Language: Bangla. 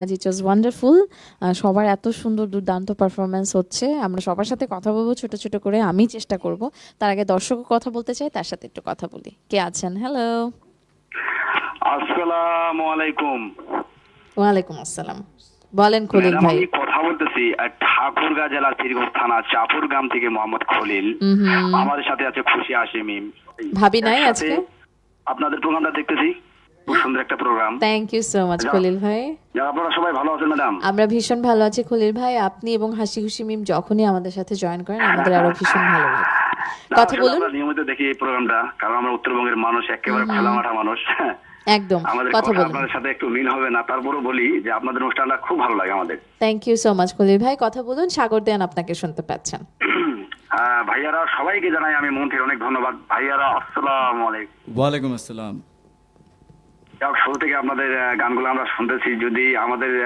ইট ওয়াজ ওয়ান্ডারফুল। সবার এত সুন্দর দুর্দান্ত পারফরমেন্স হচ্ছে। আমরা সবার সাথে কথা বলবো ছোট ছোট করে, আমি চেষ্টা করব। তার আগে দর্শকও কথা বলতে চাই, তার সাথে একটু কথা বলি। কে আছেন? হ্যালো। আসসালামু আলাইকুম। ওয়ালাইকুম আসসালাম। বলেন খলিল ম্যাডাম, ভাই। আমি কথা বলতেছি ঠাকুরগাঁ জেলা শ্রীগঞ্জ থানা চাপুর গ্রাম থেকে মোহাম্মদ খলিল। হুম। আমাদের সাথে আছে খুশি হাশিমিম। ভাবি নাই একসাথে আজকে? আপনাদের প্রোগ্রামটা দেখতেছি, খুব সুন্দর একটা program. Thank you so much Khalil ভাই। আপনারা সবাই ভালো আছেন ম্যাডাম? আমরা ভীষণ ভালো আছি খলিল ভাই। আপনি এবং হাসি খুশি মিম যখনই আমাদের সাথে জয়েন করেন আমাদের আরো ভীষণ ভালো লাগে। না, কথা আসলে বলুন। আমরা নিয়মিত দেখি এই প্রোগ্রামটা, কারণ আমরা উত্তরবঙ্গের মানুষ, একেবারে খোলামাঠা মানুষ। একদম। আমাদের কথা কথা বলুন। আপনাদের সাথে একটু মিল হবে না, তারপরও বলি যে আপনাদের অনুষ্ঠানটা খুব ভালো লাগে আমাদের। Thank you so much Khalil ভাই। কথা বলুন। সাগর দেন আপনাকে শুনতে পাচ্ছেন। ভাইয়ারা সবাইকে জানাই আমি মন থেকে অনেক ধন্যবাদ। ভাইয়ারা আসসালামু আলাইকুম। ওয়ালাইকুম আসসালাম। শুরু থেকে আপনাদের গানগুলো আমরা শুনতেছি, যদি আমাদের